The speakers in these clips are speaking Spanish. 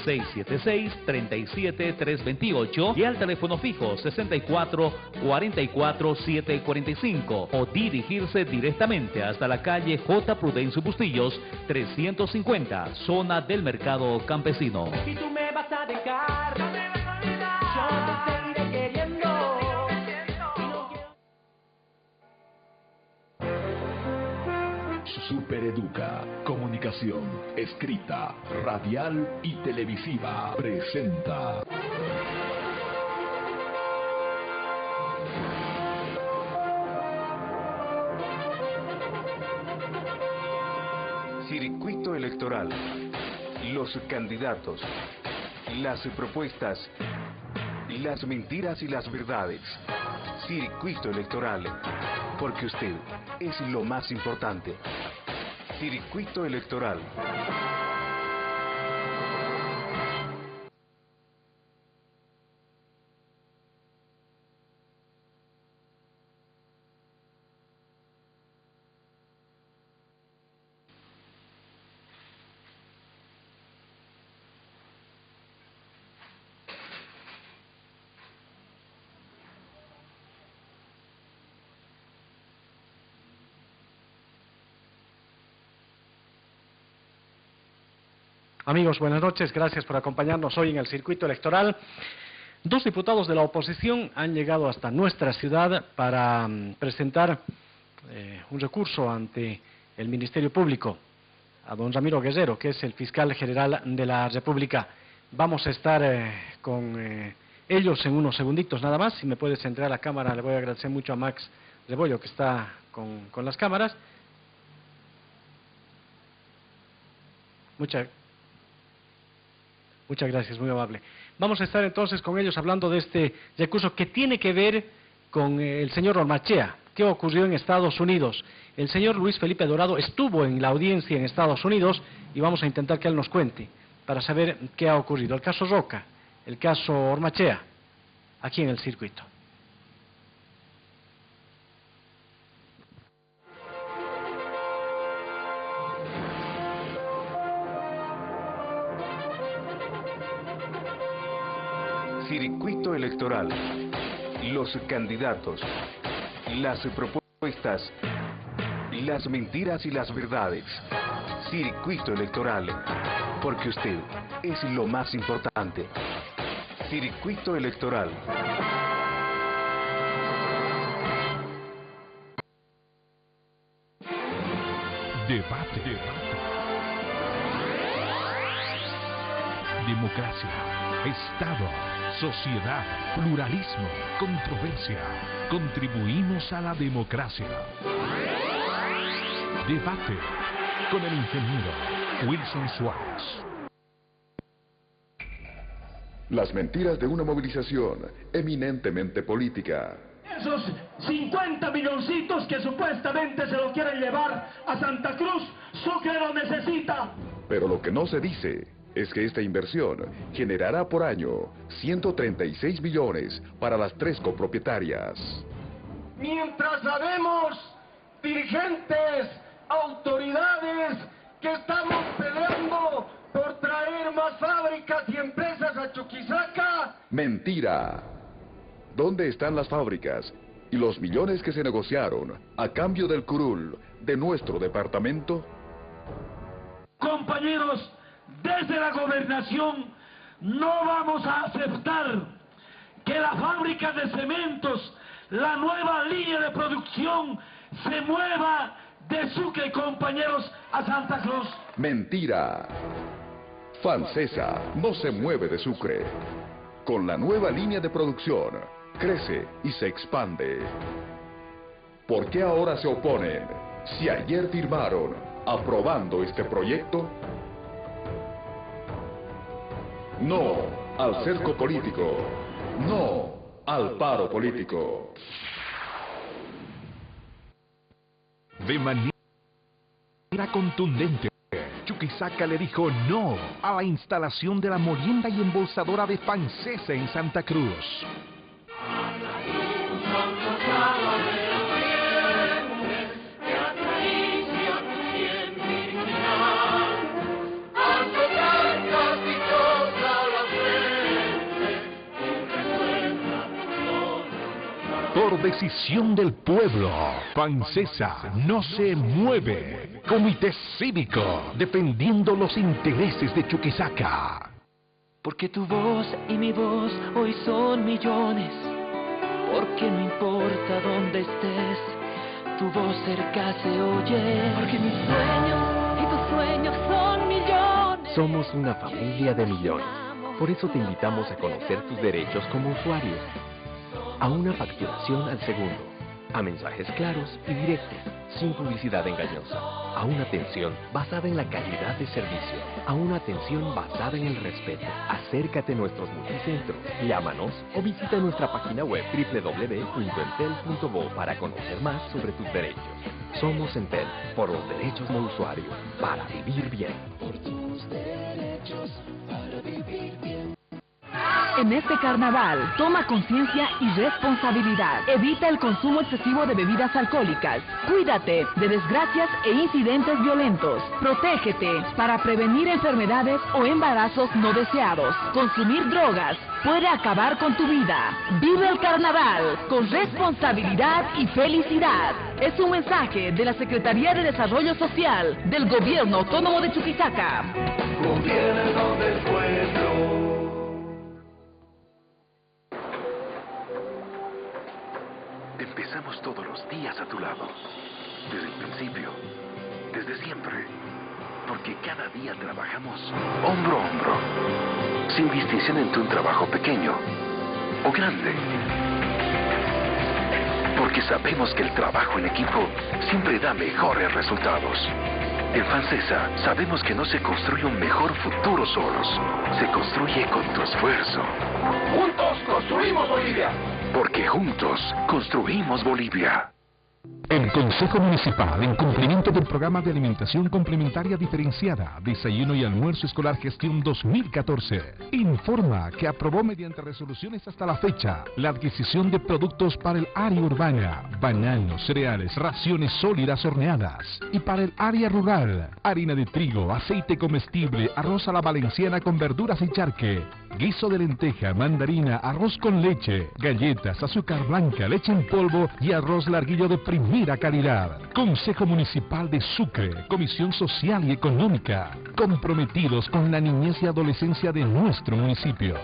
676-37328 y al teléfono fijo 64-44-745 o dirigirse directamente hasta la calle J. Prudencio Bustillos 350, zona del Mercado Campesino. Si tú me vas a dejar, yo te seguiré queriendo. Supereduca, comunicación, escrita, radial y televisiva, presenta Circuito Electoral. Los candidatos, las propuestas, las mentiras y las verdades. Circuito Electoral, porque usted es lo más importante. Circuito Electoral. Amigos, buenas noches, gracias por acompañarnos hoy en el circuito electoral. Dos diputados de la oposición han llegado hasta nuestra ciudad para presentar un recurso ante el Ministerio Público, a don Ramiro Guerrero, que es el fiscal general de la República. Vamos a estar con ellos en unos segunditos nada más. Si me puede centrar la cámara, le voy a agradecer mucho a Max Rebollo, que está con las cámaras. Muchas gracias, muy amable. Vamos a estar entonces con ellos hablando de este recurso que tiene que ver con el señor Ormachea. ¿Qué ocurrió en Estados Unidos? El señor Luis Felipe Dorado estuvo en la audiencia en Estados Unidos y vamos a intentar que él nos cuente para saber qué ha ocurrido. El caso Roca, el caso Ormachea, aquí en el circuito. Circuito Electoral. Los candidatos, las propuestas, las mentiras y las verdades. Circuito Electoral, porque usted es lo más importante. Circuito Electoral. debate, democracia, Estado, sociedad, pluralismo, controversia. Contribuimos a la democracia. Debate con el ingeniero Wilson Suárez. Las mentiras de una movilización eminentemente política. Esos 50 milloncitos que supuestamente se lo quieren llevar a Santa Cruz, Sucre lo necesita. Pero lo que no se dice es que esta inversión generará por año 136 millones para las 3 copropietarias. Mientras sabemos, dirigentes, autoridades, que estamos peleando por traer más fábricas y empresas a Chuquisaca. Mentira. ¿Dónde están las fábricas y los millones que se negociaron a cambio del curul de nuestro departamento? Compañeros, desde la gobernación no vamos a aceptar que la fábrica de cementos, la nueva línea de producción, se mueva de Sucre, compañeros, a Santa Cruz. Mentira. Fancesa no se mueve de Sucre. Con la nueva línea de producción, crece y se expande. ¿Por qué ahora se oponen si ayer firmaron aprobando este proyecto? No al cerco político. No al paro político. De manera contundente, Chuquisaca le dijo no a la instalación de la molienda y embolsadora de Fancesa en Santa Cruz. por decisión del pueblo. FANSESA no se mueve. Comité Cívico, defendiendo los intereses de Chuquisaca. Porque tu voz y mi voz hoy son millones. Porque no importa dónde estés, tu voz cerca se oye. Porque mis sueños y tus sueños son millones. Somos una familia de millones. Por eso te invitamos a conocer tus derechos como usuario. A una facturación al segundo. A mensajes claros y directos, sin publicidad engañosa. A una atención basada en la calidad de servicio. A una atención basada en el respeto. Acércate a nuestros multicentros, llámanos o visita nuestra página web www.entel.bo para conocer más sobre tus derechos. Somos Entel, por los derechos del usuario, para vivir bien. Por tus derechos, para vivir bien. En este carnaval, toma conciencia y responsabilidad. Evita el consumo excesivo de bebidas alcohólicas. Cuídate de desgracias e incidentes violentos. Protégete para prevenir enfermedades o embarazos no deseados. Consumir drogas puede acabar con tu vida. Vive el carnaval con responsabilidad y felicidad. Es un mensaje de la Secretaría de Desarrollo Social del Gobierno Autónomo de Chuquisaca. Gobierno del pueblo. Empezamos todos los días a tu lado, desde el principio, desde siempre, porque cada día trabajamos hombro a hombro, sin distinción entre un trabajo pequeño o grande, porque sabemos que el trabajo en equipo siempre da mejores resultados. En FANSESA sabemos que no se construye un mejor futuro solos, se construye con tu esfuerzo. ¡Juntos construimos Bolivia! Porque juntos construimos Bolivia. El Consejo Municipal, en cumplimiento del Programa de Alimentación Complementaria Diferenciada, Desayuno y Almuerzo Escolar Gestión 2014, informa que aprobó mediante resoluciones hasta la fecha la adquisición de productos para el área urbana, bananos, cereales, raciones sólidas horneadas, y para el área rural, harina de trigo, aceite comestible, arroz a la valenciana con verduras y charque, guiso de lenteja, mandarina, arroz con leche, galletas, azúcar blanca, leche en polvo y arroz larguillo de primera calidad. Consejo Municipal de Sucre, Comisión Social y Económica, comprometidos con la niñez y adolescencia de nuestro municipio.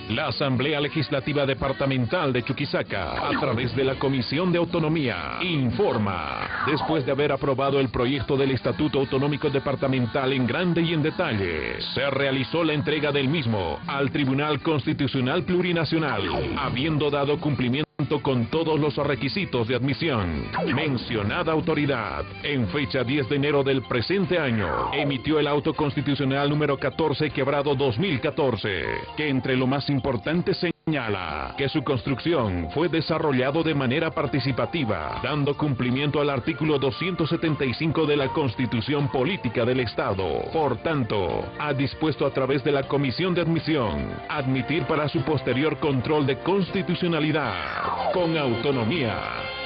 La Asamblea Legislativa Departamental de Chuquisaca, a través de la Comisión de Autonomía, informa. Después de haber aprobado el proyecto del Estatuto Autonómico Departamental en grande y en detalle, se realizó la entrega del mismo al Tribunal Constitucional Plurinacional, habiendo dado cumplimiento con todos los requisitos de admisión. Mencionada autoridad, en fecha 10 de enero del presente año, emitió el auto constitucional número 14/2014, que entre lo más importante señala que su construcción fue desarrollado de manera participativa, dando cumplimiento al artículo 275 de la Constitución Política del Estado. Por tanto, ha dispuesto a través de la Comisión de Admisión admitir para su posterior control de constitucionalidad. Con autonomía,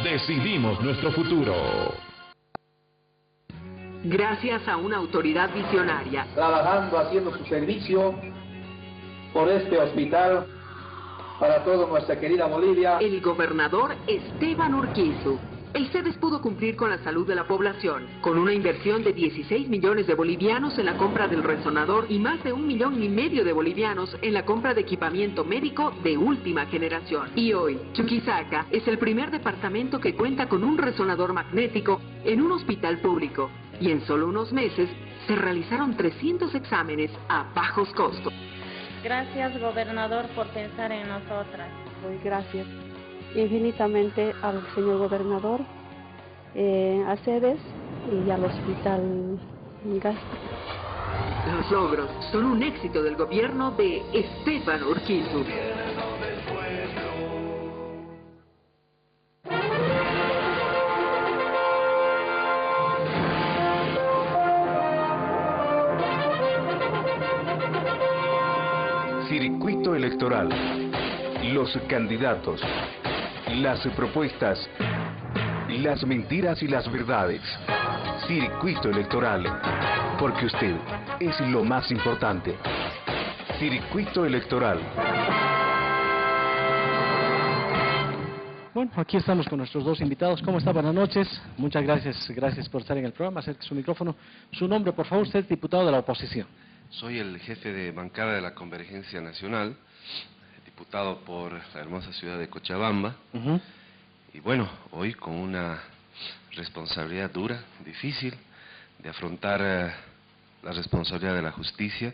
decidimos nuestro futuro. Gracias a una autoridad visionaria, trabajando, haciendo su servicio por este hospital para toda nuestra querida Bolivia, el gobernador Esteban Urquizu. El CEDES pudo cumplir con la salud de la población, con una inversión de 16 millones de bolivianos en la compra del resonador y más de 1,5 millones de bolivianos en la compra de equipamiento médico de última generación. Y hoy, Chuquisaca es el primer departamento que cuenta con un resonador magnético en un hospital público. Y en solo unos meses se realizaron 300 exámenes a bajos costos. Gracias, gobernador, por pensar en nosotras. Muy gracias infinitamente al señor gobernador, a CEDES y al hospital Gastro. Los logros son un éxito del gobierno de Esteban Urquizu. Circuito electoral. Los candidatos. Las propuestas. Las mentiras y las verdades. Circuito electoral. Porque usted es lo más importante. Circuito electoral. Bueno, aquí estamos con nuestros dos invitados. ¿Cómo está? Buenas noches. Muchas gracias por estar en el programa. Acerque su micrófono. Su nombre, por favor. Usted es diputado de la oposición. Soy el jefe de bancada de la Convergencia Nacional, diputado por la hermosa ciudad de Cochabamba. Y bueno, hoy con una responsabilidad dura, difícil, de afrontar la responsabilidad de la justicia,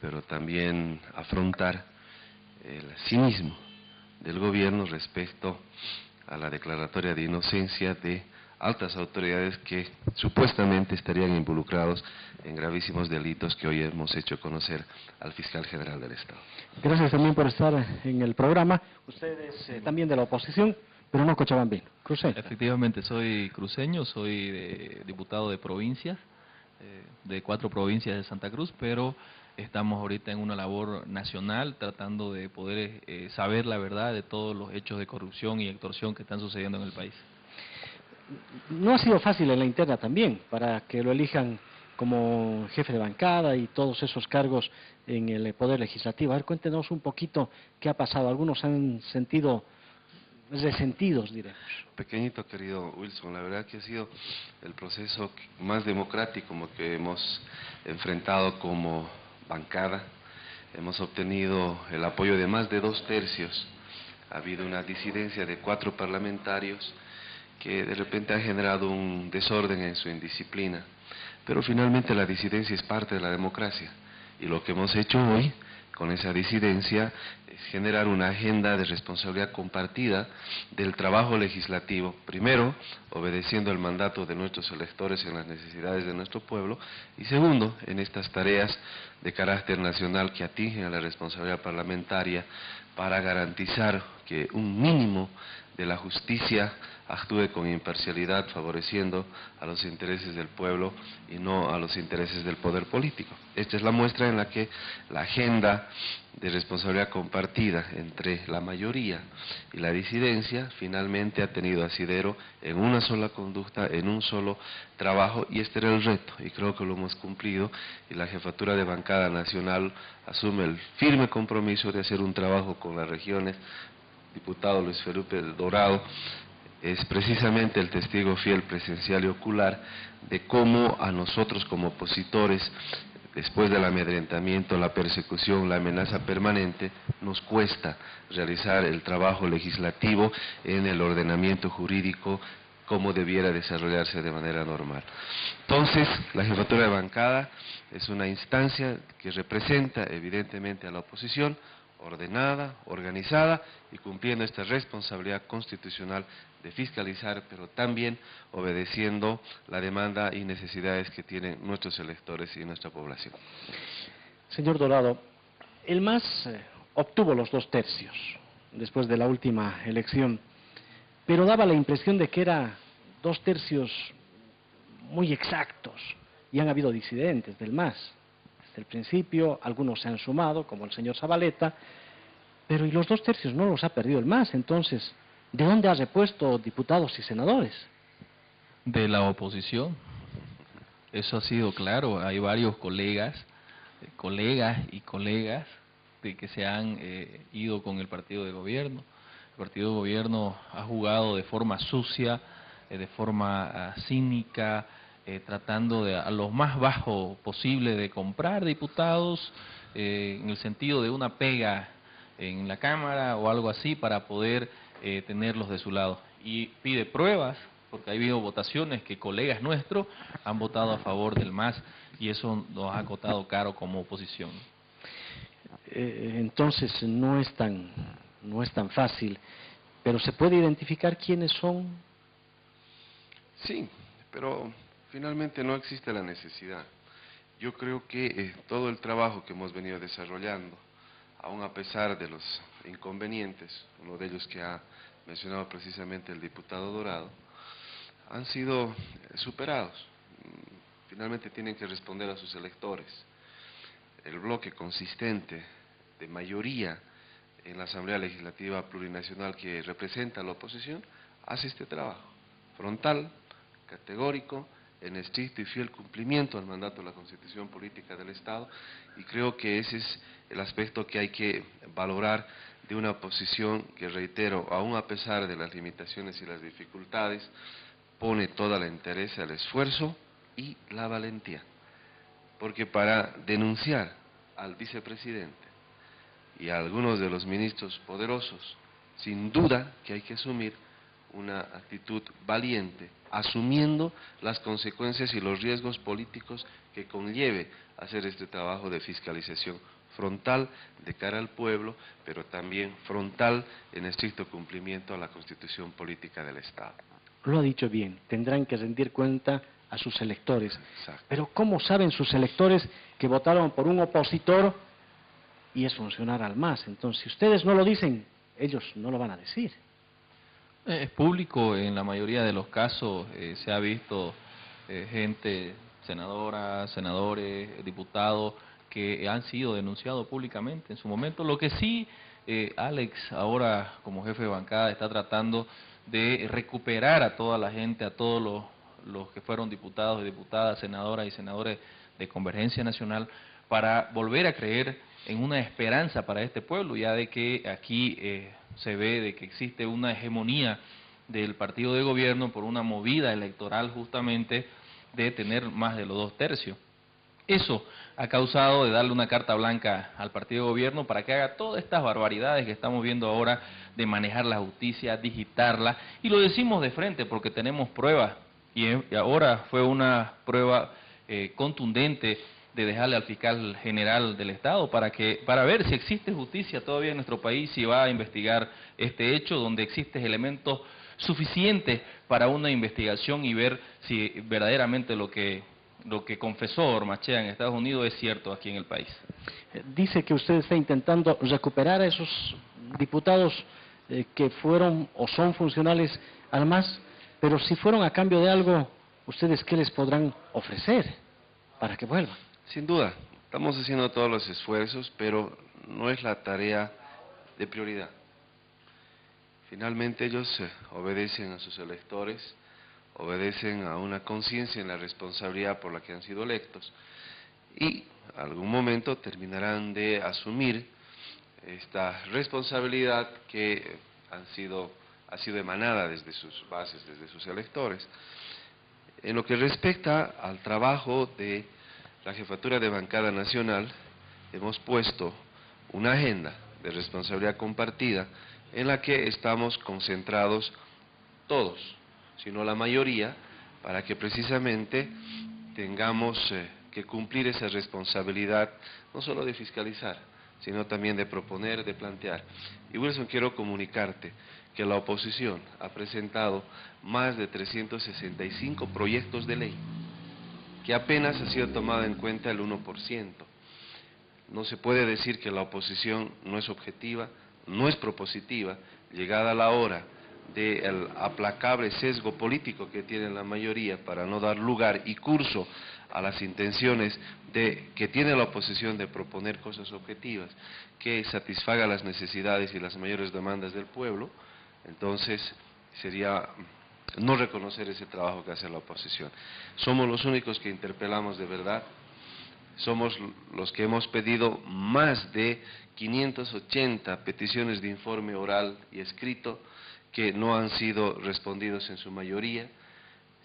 pero también afrontar el cinismo del gobierno respecto a la declaratoria de inocencia de altas autoridades que supuestamente estarían involucrados en gravísimos delitos que hoy hemos hecho conocer al fiscal general del Estado. Gracias también por estar en el programa. Usted es también de la oposición, pero no cochabambino, cruceño. Efectivamente, soy cruceño, soy diputado de provincias, de 4 provincias de Santa Cruz, pero estamos ahorita en una labor nacional tratando de poder saber la verdad de todos los hechos de corrupción y extorsión que están sucediendo en el país. No ha sido fácil en la interna también, para que lo elijan como jefe de bancada y todos esos cargos en el Poder Legislativo. A ver, cuéntenos un poquito qué ha pasado. Algunos han sentido resentidos, diremos. Pequeñito, querido Wilson, la verdad que ha sido el proceso más democrático que hemos enfrentado como bancada. Hemos obtenido el apoyo de más de 2/3. Ha habido una disidencia de 4 parlamentarios que de repente ha generado un desorden en su indisciplina. Pero finalmente la disidencia es parte de la democracia. Y lo que hemos hecho hoy con esa disidencia es generar una agenda de responsabilidad compartida del trabajo legislativo, primero, obedeciendo el mandato de nuestros electores en las necesidades de nuestro pueblo, y segundo, en estas tareas de carácter nacional que atingen a la responsabilidad parlamentaria para garantizar que un mínimo de la justicia actúe con imparcialidad, favoreciendo a los intereses del pueblo y no a los intereses del poder político. Esta es la muestra en la que la agenda de responsabilidad compartida entre la mayoría y la disidencia finalmente ha tenido asidero en una sola conducta, en un solo trabajo, y este era el reto, y creo que lo hemos cumplido, y la jefatura de bancada nacional asume el firme compromiso de hacer un trabajo con las regiones. Diputado Luis Felipe Dorado es precisamente el testigo fiel, presencial y ocular de cómo a nosotros como opositores, después del amedrentamiento, la persecución, la amenaza permanente, nos cuesta realizar el trabajo legislativo en el ordenamiento jurídico como debiera desarrollarse de manera normal. Entonces, la jefatura de bancada es una instancia que representa evidentemente a la oposición, ordenada, organizada y cumpliendo esta responsabilidad constitucional de fiscalizar, pero también obedeciendo la demanda y necesidades que tienen nuestros electores y nuestra población. Señor Dorado, el MAS obtuvo los 2/3 después de la última elección, pero daba la impresión de que era 2/3 muy exactos, y han habido disidentes del MAS. Desde el principio, algunos se han sumado, como el señor Zabaleta, pero y los 2/3 no los ha perdido el MAS. Entonces, ¿de dónde ha repuesto diputados y senadores? De la oposición. Eso ha sido claro. Hay varios colegas de que se han ido con el partido de gobierno. El partido de gobierno ha jugado de forma sucia, de forma cínica, tratando de a lo más bajo posible de comprar diputados en el sentido de una pega en la Cámara o algo así para poder tenerlos de su lado. Y pide pruebas, porque ha habido votaciones que colegas nuestros han votado a favor del MAS y eso nos ha costado caro como oposición. Entonces no es tan fácil, pero ¿se puede identificar quiénes son? Sí, pero finalmente no existe la necesidad. Yo creo que todo el trabajo que hemos venido desarrollando, aún a pesar de los inconvenientes, uno de ellos que ha mencionado precisamente el diputado Dorado, han sido superados. Finalmente tienen que responder a sus electores. El bloque consistente de mayoría en la Asamblea Legislativa Plurinacional que representa a la oposición hace este trabajo frontal, categórico, en estricto y fiel cumplimiento al mandato de la Constitución Política del Estado, y creo que ese es el aspecto que hay que valorar de una oposición que, reitero, aún a pesar de las limitaciones y las dificultades, pone toda la interés, el esfuerzo y la valentía. Porque para denunciar al vicepresidente y a algunos de los ministros poderosos, sin duda que hay que asumir una actitud valiente, asumiendo las consecuencias y los riesgos políticos que conlleve hacer este trabajo de fiscalización frontal de cara al pueblo, pero también frontal en estricto cumplimiento a la Constitución Política del Estado. Lo ha dicho bien, tendrán que rendir cuenta a sus electores. Exacto. Pero ¿cómo saben sus electores que votaron por un opositor y es funcionar al MAS? Entonces, si ustedes no lo dicen, ellos no lo van a decir. Es público, en la mayoría de los casos se ha visto gente, senadoras, senadores, diputados, que han sido denunciados públicamente en su momento. Lo que sí, Alex, ahora como jefe de bancada, está tratando de recuperar a toda la gente, a todos los que fueron diputados y diputadas, senadoras y senadores de Convergencia Nacional, para volver a creer en una esperanza para este pueblo, ya de que aquí se ve de que existe una hegemonía del partido de gobierno por una movida electoral justamente de tener más de los 2/3. Eso ha causado de darle una carta blanca al partido de gobierno para que haga todas estas barbaridades que estamos viendo ahora de manejar la justicia, digitarla, y lo decimos de frente porque tenemos pruebas, y ahora fue una prueba contundente de dejarle al fiscal general del Estado para ver si existe justicia todavía en nuestro país, si va a investigar este hecho donde existen elementos suficientes para una investigación y ver si verdaderamente lo que confesó Ormachea en Estados Unidos es cierto aquí en el país. Dice que usted está intentando recuperar a esos diputados que fueron o son funcionales al MAS, pero si fueron a cambio de algo, ¿ustedes qué les podrán ofrecer para que vuelvan? Sin duda, estamos haciendo todos los esfuerzos, pero no es la tarea de prioridad. Finalmente ellos obedecen a sus electores, obedecen a una conciencia en la responsabilidad por la que han sido electos y en algún momento terminarán de asumir esta responsabilidad que ha sido emanada desde sus bases, desde sus electores. En lo que respecta al trabajo de la Jefatura de Bancada Nacional, hemos puesto una agenda de responsabilidad compartida en la que estamos concentrados todos, sino la mayoría, para que precisamente tengamos que cumplir esa responsabilidad, no solo de fiscalizar, sino también de proponer, de plantear. Y Wilson, quiero comunicarte que la oposición ha presentado más de 365 proyectos de ley, que apenas ha sido tomado en cuenta el 1%. No se puede decir que la oposición no es objetiva, no es propositiva, llegada la hora del aplacable sesgo político que tiene la mayoría para no dar lugar y curso a las intenciones que tiene la oposición de proponer cosas objetivas que satisfagan las necesidades y las mayores demandas del pueblo. Entonces sería no reconocer ese trabajo que hace la oposición. Somos los únicos que interpelamos de verdad, somos los que hemos pedido más de 580 peticiones de informe oral y escrito que no han sido respondidos en su mayoría.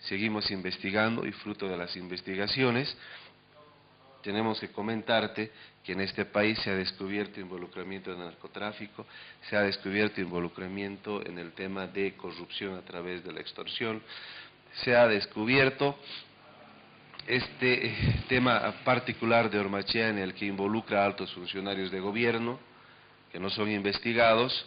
Seguimos investigando y fruto de las investigaciones tenemos que comentarte que en este país se ha descubierto involucramiento en el narcotráfico, se ha descubierto involucramiento en el tema de corrupción a través de la extorsión, se ha descubierto este tema particular de Ormachea en el que involucra a altos funcionarios de gobierno que no son investigados,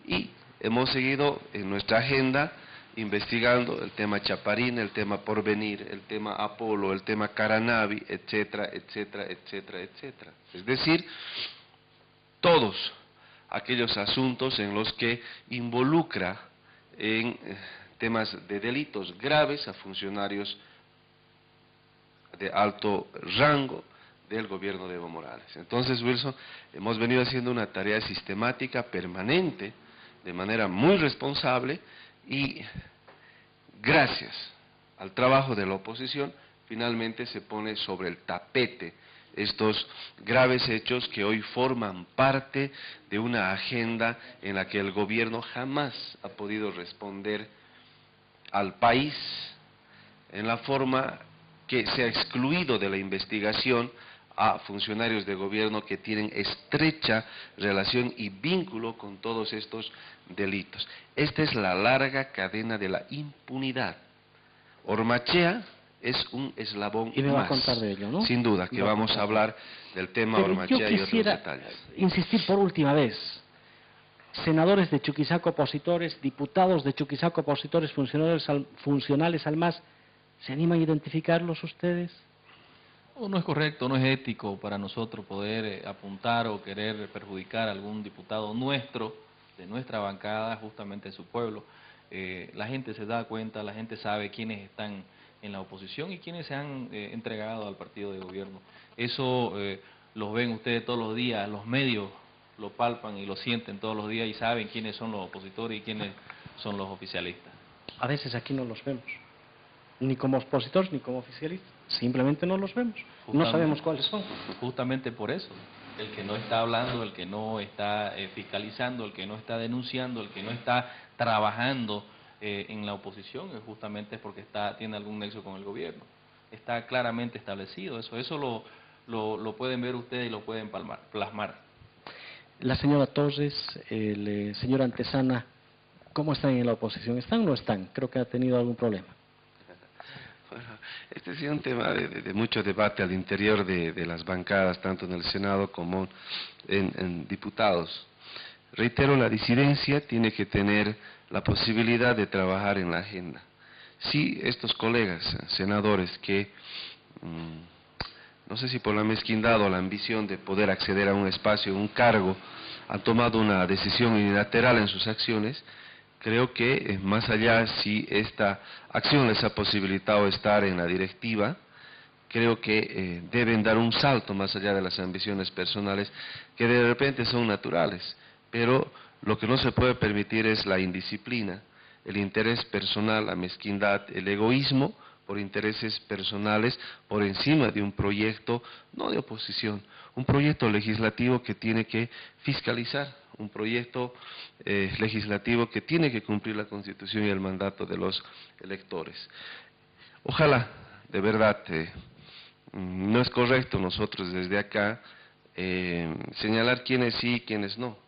y hemos seguido en nuestra agenda investigando el tema Chaparín, el tema Porvenir, el tema Apolo, el tema Caranavi, etcétera, etcétera, etcétera, etcétera. Es decir, todos aquellos asuntos en los que involucra en temas de delitos graves a funcionarios de alto rango del gobierno de Evo Morales. Entonces, Wilson, hemos venido haciendo una tarea sistemática, permanente, de manera muy responsable, y gracias al trabajo de la oposición, finalmente se pone sobre el tapete estos graves hechos que hoy forman parte de una agenda en la que el gobierno jamás ha podido responder al país en la forma que se ha excluido de la investigación a funcionarios de gobierno que tienen estrecha relación y vínculo con todos estos delitos. Esta es la larga cadena de la impunidad. Ormachea es un eslabón y me va más. A contar de ello, ¿no? Sin duda, que vamos a hablar del tema Ormachea y otros detalles. Insistir por última vez. Senadores de Chuquisaca opositores, diputados de Chuquisaca opositores, funcionales al MAS, ¿se animan a identificarlos ustedes? No es correcto, no es ético para nosotros poder apuntar o querer perjudicar a algún diputado nuestro, de nuestra bancada, justamente de su pueblo. La gente se da cuenta, la gente sabe quiénes están en la oposición y quienes se han entregado al partido de gobierno. Eso los ven ustedes todos los días, los medios lo palpan y lo sienten todos los días y saben quiénes son los opositores y quiénes son los oficialistas. A veces aquí no los vemos, ni como opositores ni como oficialistas, simplemente no los vemos, no sabemos cuáles son. Justamente por eso, el que no está hablando, el que no está fiscalizando, el que no está denunciando, el que no está trabajando en la oposición, justamente porque tiene algún nexo con el gobierno. Está claramente establecido eso lo pueden ver ustedes y lo pueden plasmar. La señora Torres, el señor Antesana, ¿cómo están en la oposición? ¿Están o no están? Creo que ha tenido algún problema. Bueno, este ha sido un tema de mucho debate al interior de las bancadas, tanto en el Senado como en diputados. Reitero, la disidencia tiene que tener la posibilidad de trabajar en la agenda. Si estos colegas senadores que, no sé si por la mezquindad o la ambición de poder acceder a un espacio, un cargo, han tomado una decisión unilateral en sus acciones, creo que más allá si esta acción les ha posibilitado estar en la directiva, creo que deben dar un salto más allá de las ambiciones personales que de repente son naturales, pero lo que no se puede permitir es la indisciplina, el interés personal, la mezquindad, el egoísmo por intereses personales por encima de un proyecto, no de oposición, un proyecto legislativo que tiene que fiscalizar, un proyecto legislativo que tiene que cumplir la Constitución y el mandato de los electores. Ojalá, de verdad, no es correcto nosotros desde acá señalar quiénes sí y quiénes no.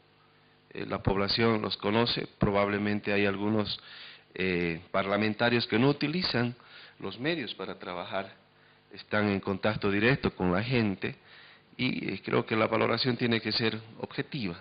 La población los conoce, probablemente hay algunos parlamentarios que no utilizan los medios para trabajar, están en contacto directo con la gente y creo que la valoración tiene que ser objetiva.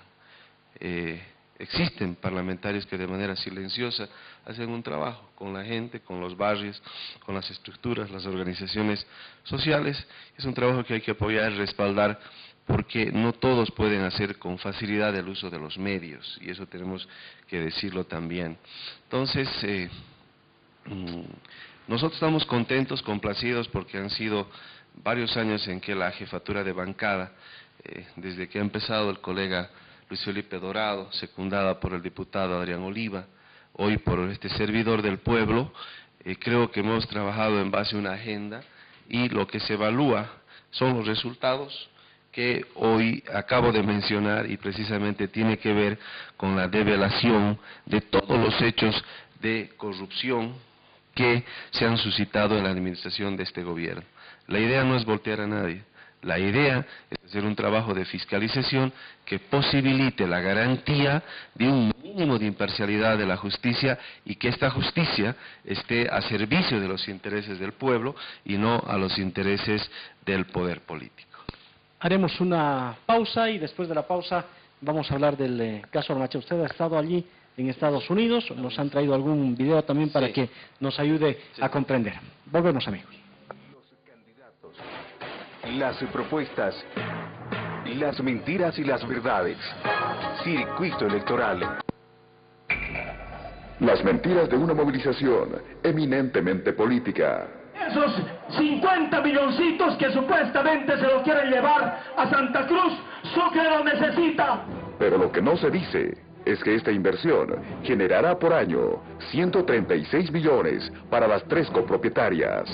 Existen parlamentarios que de manera silenciosa hacen un trabajo con la gente, con los barrios, con las estructuras, las organizaciones sociales. Es un trabajo que hay que apoyar y respaldar porque no todos pueden hacer con facilidad el uso de los medios y eso tenemos que decirlo también. Entonces, nosotros estamos contentos, complacidos porque han sido varios años en que la jefatura de bancada, desde que ha empezado el colega Luis Felipe Dorado, secundada por el diputado Adrián Oliva, hoy por este servidor del pueblo, creo que hemos trabajado en base a una agenda y lo que se evalúa son los resultados que hoy acabo de mencionar y precisamente tiene que ver con la develación de todos los hechos de corrupción que se han suscitado en la administración de este gobierno. La idea no es voltear a nadie. La idea es hacer un trabajo de fiscalización que posibilite la garantía de un mínimo de imparcialidad de la justicia y que esta justicia esté a servicio de los intereses del pueblo y no a los intereses del poder político. Haremos una pausa y después de la pausa vamos a hablar del caso Ormachea. Usted ha estado allí en Estados Unidos, nos han traído algún video también para que nos ayude a comprender. Volvemos, amigos. Las propuestas, las mentiras y las verdades. Circuito electoral. Las mentiras de una movilización eminentemente política. Esos 50 milloncitos que supuestamente se lo quieren llevar a Santa Cruz, Sucre lo necesita. Pero lo que no se dice es que esta inversión generará por año 136 millones para las 3 copropietarias.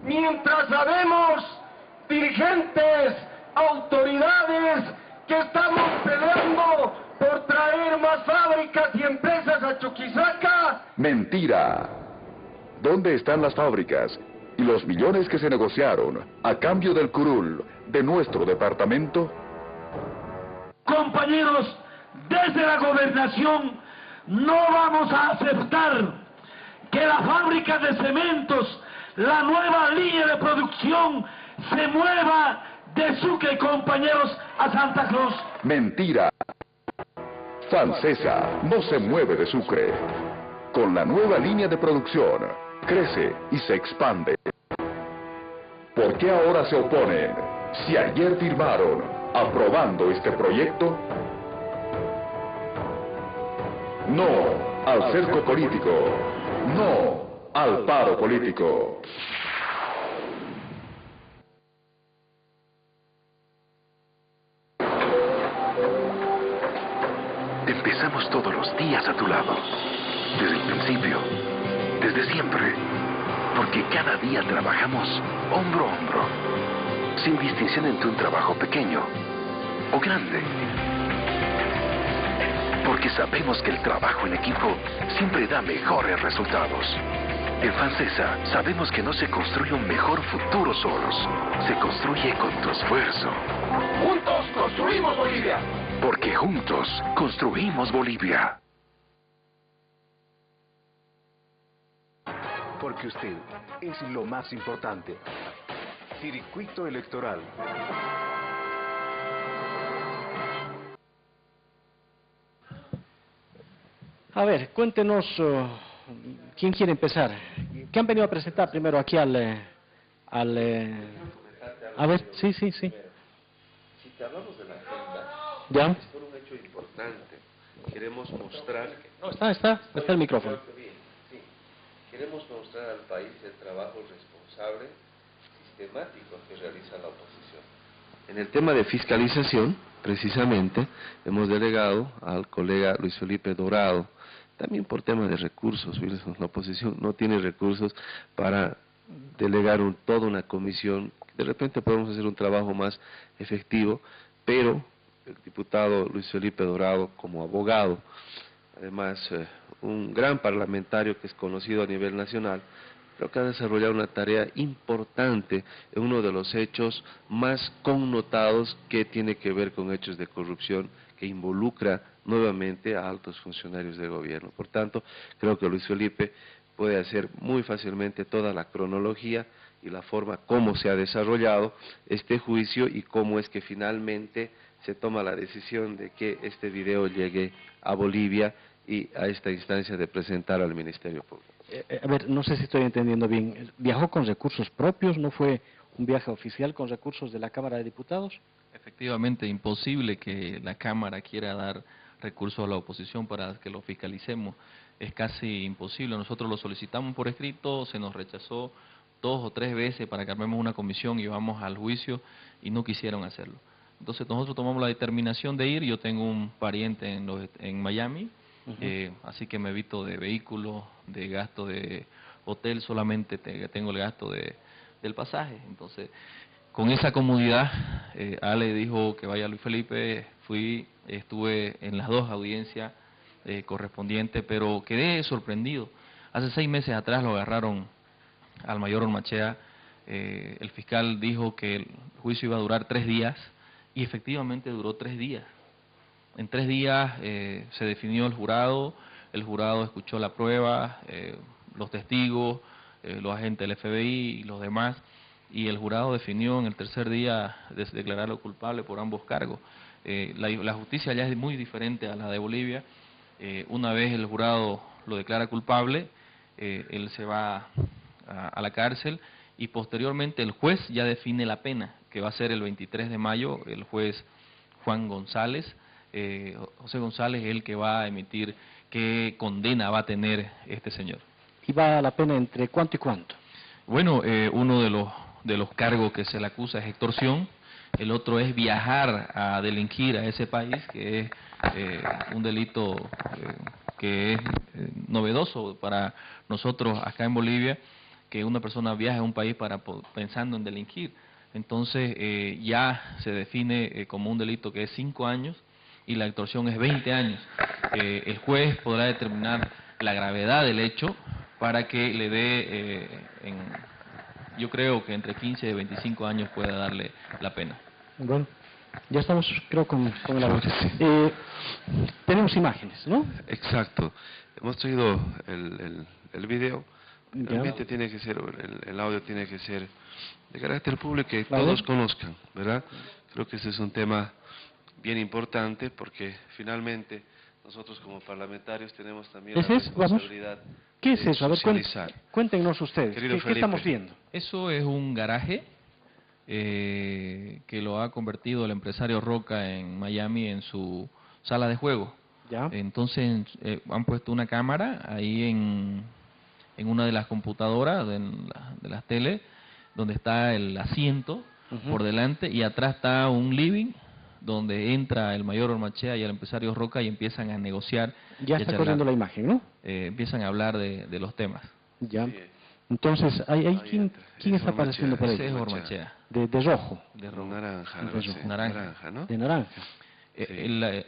Mientras sabemos dirigentes, autoridades que estamos peleando por traer más fábricas y empresas a Chuquisaca. Mentira. ¿Dónde están las fábricas y los millones que se negociaron a cambio del curul de nuestro departamento? Compañeros, desde la gobernación no vamos a aceptar que la fábrica de cementos, la nueva línea de producción, se mueva de Sucre, compañeros, a Santa Cruz. Mentira. Fancesa no se mueve de Sucre. Con la nueva línea de producción, crece y se expande. ¿Por qué ahora se oponen? Si ayer firmaron aprobando este proyecto. No al cerco político. No al paro político. Empezamos todos los días a tu lado, desde el principio, desde siempre, porque cada día trabajamos hombro a hombro, sin distinción entre un trabajo pequeño o grande, porque sabemos que el trabajo en equipo siempre da mejores resultados. En Fancesa sabemos que no se construye un mejor futuro solos, se construye con tu esfuerzo. Juntos construimos Bolivia. Porque juntos construimos Bolivia. Porque usted es lo más importante. Circuito Electoral. A ver, cuéntenos, ¿quién quiere empezar? ¿Qué han venido a presentar primero aquí a ver, sí. Si te hablamos de la agenda, ¿ya? es por un hecho importante. Queremos mostrar... No, está el micrófono. Sí. Queremos mostrar al país el trabajo responsable, sistemático que realiza la oposición. En el tema de fiscalización, precisamente, hemos delegado al colega Luis Felipe Dorado, también por tema de recursos. Wilson, la oposición no tiene recursos para delegar toda una comisión. De repente podemos hacer un trabajo más efectivo, pero el diputado Luis Felipe Dorado, como abogado, además un gran parlamentario que es conocido a nivel nacional, creo que ha desarrollado una tarea importante en uno de los hechos más connotados que tiene que ver con hechos de corrupción que involucra nuevamente a altos funcionarios del gobierno. Por tanto, creo que Luis Felipe puede hacer muy fácilmente toda la cronología y la forma como se ha desarrollado este juicio y cómo es que finalmente se toma la decisión de que este video llegue a Bolivia y a esta instancia de presentar al Ministerio Público. A ver, no sé si estoy entendiendo bien. ¿Viajó con recursos propios? ¿No fue un viaje oficial con recursos de la Cámara de Diputados? Efectivamente, imposible que la Cámara quiera dar recursos a la oposición para que lo fiscalicemos. Es casi imposible. Nosotros lo solicitamos por escrito, se nos rechazó 2 o 3 veces para que armemos una comisión y vamos al juicio y no quisieron hacerlo. Entonces nosotros tomamos la determinación de ir. Yo tengo un pariente en Miami, así que me evito de vehículos, de gasto de hotel, solamente tengo el gasto del pasaje. Entonces, con esa comodidad, Ale dijo que vaya Luis Felipe, estuve en las 2 audiencias correspondientes, pero quedé sorprendido. Hace 6 meses atrás lo agarraron al mayor Ormachea, el fiscal dijo que el juicio iba a durar 3 días, y efectivamente duró 3 días. En 3 días se definió el jurado escuchó la prueba, los testigos, los agentes del FBI y los demás, y el jurado definió en el tercer día declararlo culpable por ambos cargos. La justicia ya es muy diferente a la de Bolivia. Una vez el jurado lo declara culpable, él se va a la cárcel y posteriormente el juez ya define la pena, que va a ser el 23 de mayo, el juez Juan González. José González es el que va a emitir qué condena va a tener este señor. ¿Y va la pena entre cuánto y cuánto? Bueno, uno de los cargos que se le acusa es extorsión, el otro es viajar a delinquir a ese país, que es un delito que es novedoso para nosotros acá en Bolivia, que una persona viaje a un país pensando en delinquir. entonces ya se define como un delito que es 5 años y la extorsión es 20 años. El juez podrá determinar la gravedad del hecho para que le dé, yo creo que entre 15 y 25 años pueda darle la pena. Bueno, ya estamos, creo, con el audio. Tenemos imágenes, ¿no? Exacto. Hemos traído el video. Realmente tiene que ser, el audio tiene que ser de carácter público, que todos conozcan, ¿verdad? Creo que ese es un tema bien importante porque finalmente nosotros como parlamentarios tenemos también la responsabilidad. ¿Qué es eso? A ver, socializar. cuéntenos ustedes. ¿Qué estamos viendo? Eso es un garaje que lo ha convertido el empresario Roca en Miami en su sala de juego. ¿Ya? Entonces han puesto una cámara ahí en una de las computadoras de las teles, donde está el asiento por delante, y atrás está un living donde entra el mayor Ormachea y el empresario Roca y empiezan a negociar. Ya está corriendo la imagen, ¿no? Empiezan a hablar de los temas. Ya. Entonces, ¿quién está apareciendo por ahí? Ese es Ormachea. De rojo. De rojo. Naranja, naranja, ¿no? De naranja.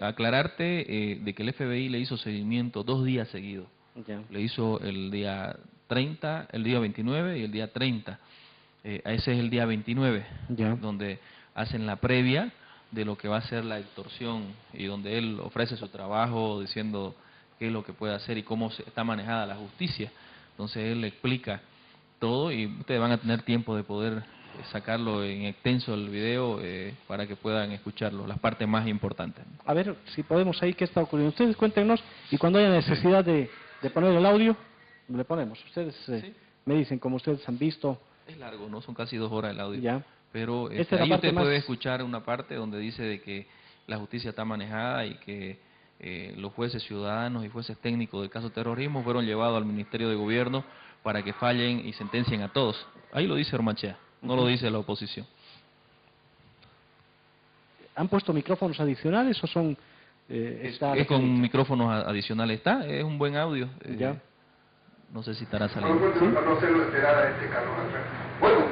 Aclararte de que el FBI le hizo seguimiento 2 días seguidos. Ya. Le hizo el día 30, el día 29 y el día 30. Ese es el día 29, donde hacen la previa de lo que va a ser la extorsión y donde él ofrece su trabajo diciendo qué es lo que puede hacer y cómo está manejada la justicia. Entonces él le explica todo y ustedes van a tener tiempo de poder sacarlo en extenso el video para que puedan escucharlo, las partes más importantes. A ver si podemos ahí qué está ocurriendo. Ustedes cuéntenos y cuando haya necesidad de poner el audio, le ponemos. Ustedes me dicen como ustedes han visto. Es largo, ¿no? Son casi 2 horas el audio. Ya. Pero ahí usted puede escuchar una parte donde dice de que la justicia está manejada y que los jueces ciudadanos y jueces técnicos del caso terrorismo fueron llevados al Ministerio de Gobierno para que fallen y sentencien a todos. Ahí lo dice Ormachea, no lo dice la oposición. ¿Han puesto micrófonos adicionales o son...? Es con micrófonos adicionales. Es un buen audio. Ya. No sé si estará saliendo. Bueno,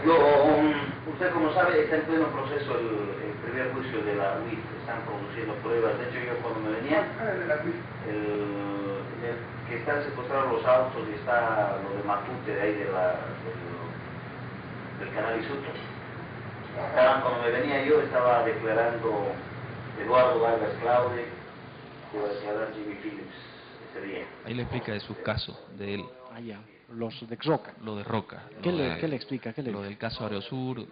usted como sabe está en pleno proceso el primer juicio de la UIF, están produciendo pruebas. De hecho yo cuando me venía, que están secuestrados los autos y está lo de Matute de ahí del canal Isuto. Cuando me venía yo estaba declarando Eduardo Vargas Claude, que iba a declarar Jimmy Phillips ese día. Ahí le explica de sus casos, de él. Ah, ya. Los de Roca. Lo de Roca. ¿Qué le explica? Lo del caso Aerosur,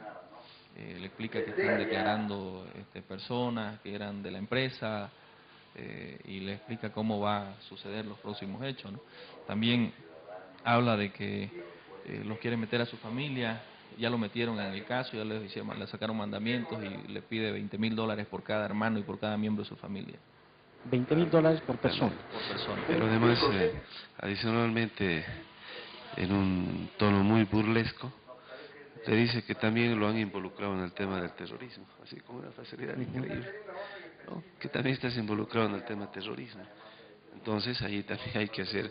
le explica que están declarando personas que eran de la empresa y le explica cómo va a suceder los próximos hechos, ¿no? También habla de que los quieren meter a su familia, ya lo metieron en el caso, ya le sacaron mandamientos y le pide $20,000 por cada hermano y por cada miembro de su familia. $20,000 por persona. Pero además, adicionalmente, en un tono muy burlesco, le dice que también lo han involucrado en el tema del terrorismo, así con una facilidad increíble, ¿no? Que también estás involucrado en el tema del terrorismo. Entonces ahí también hay que hacer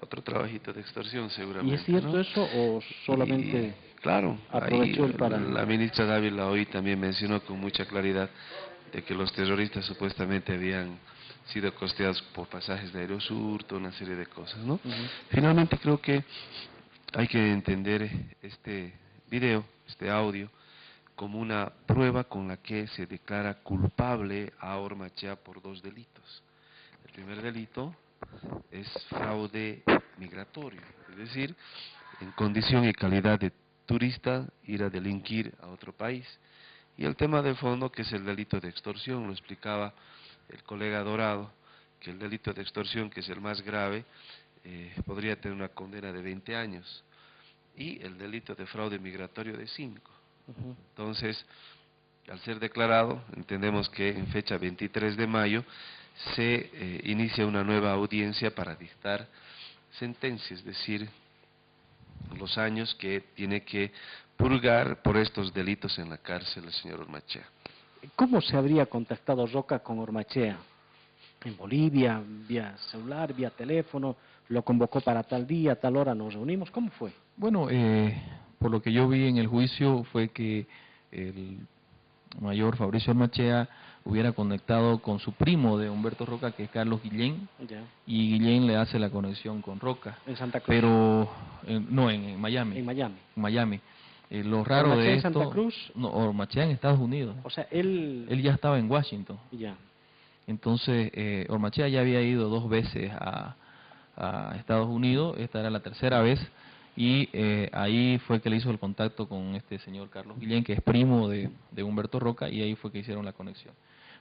otro trabajito de extorsión seguramente. ¿Y es cierto, ¿no? Eso o solamente claro, aprovechó ahí, para...? La ministra Dávila hoy también mencionó con mucha claridad de que los terroristas supuestamente habían sido costeados por pasajes de Aerosur, toda una serie de cosas, ¿no? Finalmente creo que hay que entender este video, este audio, como una prueba con la que se declara culpable a Ormachea por 2 delitos. El primer delito es fraude migratorio, es decir, en condición y calidad de turista ir a delinquir a otro país. Y el tema de fondo, que es el delito de extorsión, lo explicaba el colega Dorado, que el delito de extorsión, que es el más grave, podría tener una condena de 20 años, y el delito de fraude migratorio de 5. Entonces, al ser declarado, entendemos que en fecha 23 de mayo se inicia una nueva audiencia para dictar sentencia, es decir, los años que tiene que purgar por estos delitos en la cárcel el señor Ormachea. ¿Cómo se habría contactado Roca con Ormachea? ¿En Bolivia, vía celular, vía teléfono? ¿Lo convocó para tal día, tal hora nos reunimos? ¿Cómo fue? Bueno, por lo que yo vi en el juicio fue que el mayor Fabricio Ormachea hubiera conectado con su primo de Humberto Roca, que es Carlos Guillén, y Guillén le hace la conexión con Roca. En Santa Cruz. Pero, no, en Miami. En Miami. En Miami. Lo raro de esto... en Santa Cruz? No, Ormachea en Estados Unidos. O sea, él ya estaba en Washington. Ya. Entonces, Ormachea ya había ido 2 veces a Estados Unidos, esta era la 3ª vez, y ahí fue que le hizo el contacto con este señor Carlos Guillén, que es primo de Humberto Roca, y ahí fue que hicieron la conexión.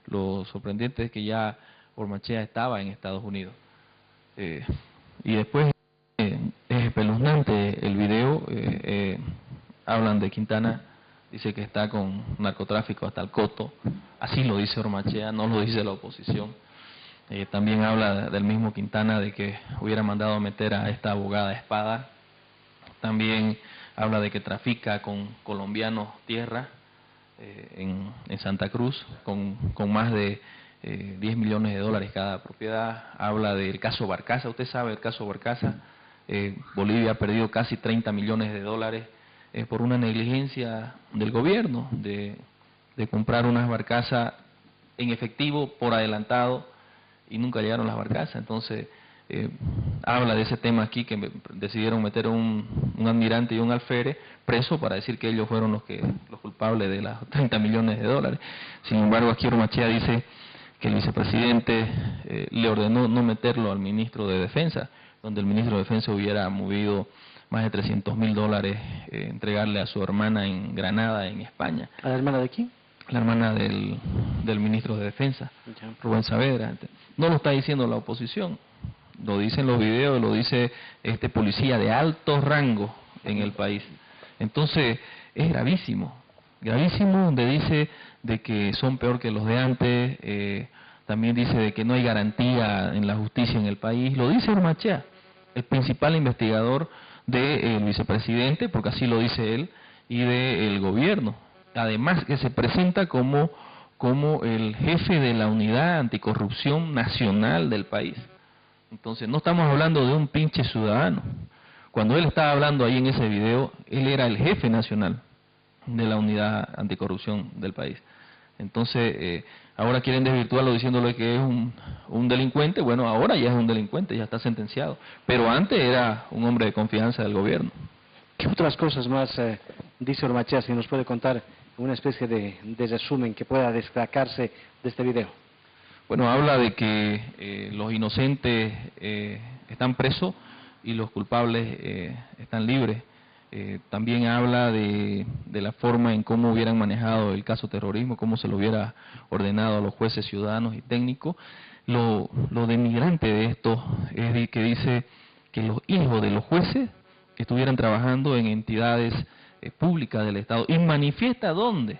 Lo sorprendente es que ya Ormachea estaba en Estados Unidos. Y después es espeluznante el video, hablan de Quintana, dice que está con narcotráfico hasta el coto, así lo dice Ormachea, no lo dice la oposición. También habla del mismo Quintana de que hubiera mandado a meter a esta abogada Espada. También habla de que trafica con colombianos tierra en Santa Cruz con más de 10 millones de dólares cada propiedad. Habla del caso Barcaza, usted sabe el caso Barcaza, Bolivia ha perdido casi 30 millones de dólares por una negligencia del gobierno de comprar unas barcazas en efectivo por adelantado y nunca llegaron las barcazas. Entonces habla de ese tema aquí, que decidieron meter un almirante y un alférez preso para decir que ellos fueron los culpables de los 30 millones de dólares. Sin embargo, aquí Ormachea dice que el vicepresidente le ordenó no meterlo al ministro de Defensa, donde el ministro de Defensa hubiera movido más de 300.000 dólares, entregarle a su hermana en Granada, en España. ¿A la hermana de quién? La hermana del ministro de Defensa, Rubén Saavedra. No lo está diciendo la oposición, lo dicen los videos, lo dice este policía de alto rango en el país. Entonces es gravísimo, donde dice de que son peor que los de antes, también dice de que no hay garantía en la justicia en el país. Lo dice Ormachea, el principal investigador del vicepresidente, porque así lo dice él, y del gobierno. Además que se presenta como el jefe de la unidad anticorrupción nacional del país. Entonces no estamos hablando de un pinche ciudadano. Cuando él estaba hablando ahí en ese video, él era el jefe nacional de la unidad anticorrupción del país. Entonces ahora quieren desvirtuarlo diciéndole que es un delincuente. Bueno, ahora ya es un delincuente, ya está sentenciado, pero antes era un hombre de confianza del gobierno. ¿Qué otras cosas más dice Ormachea, si nos puede contar una especie de resumen que pueda destacarse de este video? Bueno, habla de que los inocentes están presos y los culpables están libres. También habla de la forma en cómo hubieran manejado el caso terrorismo, cómo se lo hubiera ordenado a los jueces, ciudadanos y técnicos. Lo denigrante de esto es que dice que los hijos de los jueces estuvieran trabajando en entidades públicas del Estado. Y manifiesta dónde.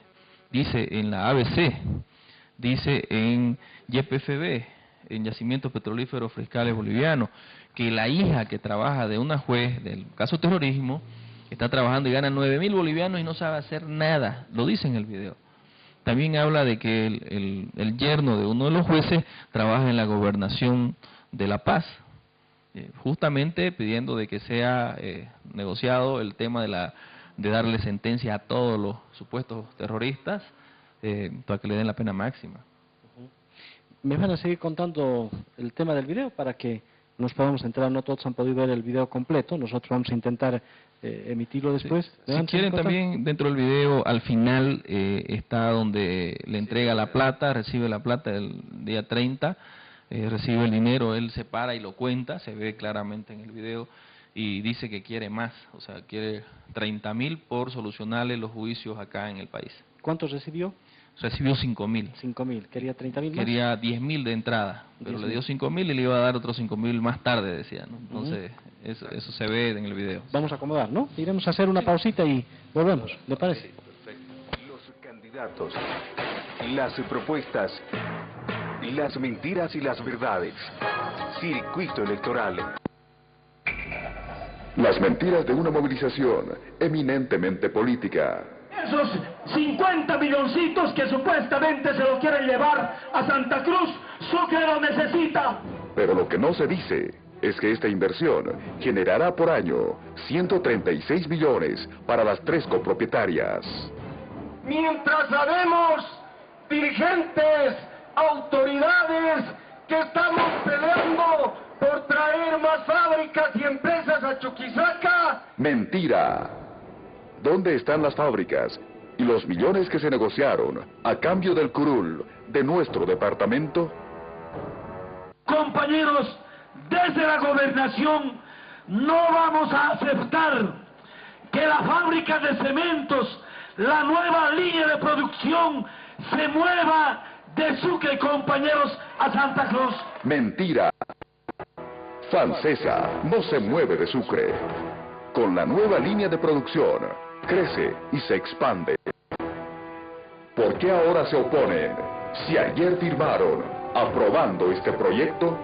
Dice en la ABC, dice en YPFB, en Yacimientos Petrolíferos Fiscales Bolivianos, que la hija que trabaja de una juez del caso terrorismo está trabajando y gana 9.000 bolivianos y no sabe hacer nada. Lo dice en el video. También habla de que el yerno de uno de los jueces trabaja en la gobernación de La Paz, justamente pidiendo de que sea negociado el tema de darle sentencia a todos los supuestos terroristas para que le den la pena máxima. ¿Me van a seguir contando el tema del video para que nos podamos enterar? No todos han podido ver el video completo, nosotros vamos a intentar emitirlo después. Sí. Si quieren también dentro del video, al final está donde le entrega la plata, recibe la plata el día 30, recibe el dinero, él se para y lo cuenta, se ve claramente en el video, y dice que quiere más, o sea, quiere 30.000 por solucionarle los juicios acá en el país. ¿Cuántos recibió? Recibió 5.000. 5.000, ¿quería 30.000 más? Quería 10.000 de entrada, pero le dio 5.000 y le iba a dar otros 5.000 más tarde, decía, ¿no? Entonces, eso se ve en el video. Vamos a acomodar, ¿no? Iremos a hacer una pausita y volvemos, ¿le parece? Perfecto. Los candidatos, las propuestas, las mentiras y las verdades. Circuito electoral. Las mentiras de una movilización eminentemente política. Esos 50 milloncitos que supuestamente se lo quieren llevar a Santa Cruz, Sucre lo necesita. Pero lo que no se dice es que esta inversión generará por año 136 millones para las 3 copropietarias. mientras sabemos, dirigentes, autoridades, que estamos peleando por traer más fábricas y empresas a Chuquisaca. Mentira. ¿Dónde están las fábricas y los millones que se negociaron a cambio del curul de nuestro departamento? Compañeros, desde la gobernación no vamos a aceptar que la fábrica de cementos, la nueva línea de producción, se mueva de Sucre, compañeros, a Santa Cruz. Mentira. Fancesa no se mueve de Sucre. Con la nueva línea de producción, crece y se expande. ¿Por qué ahora se oponen si ayer firmaron aprobando este proyecto?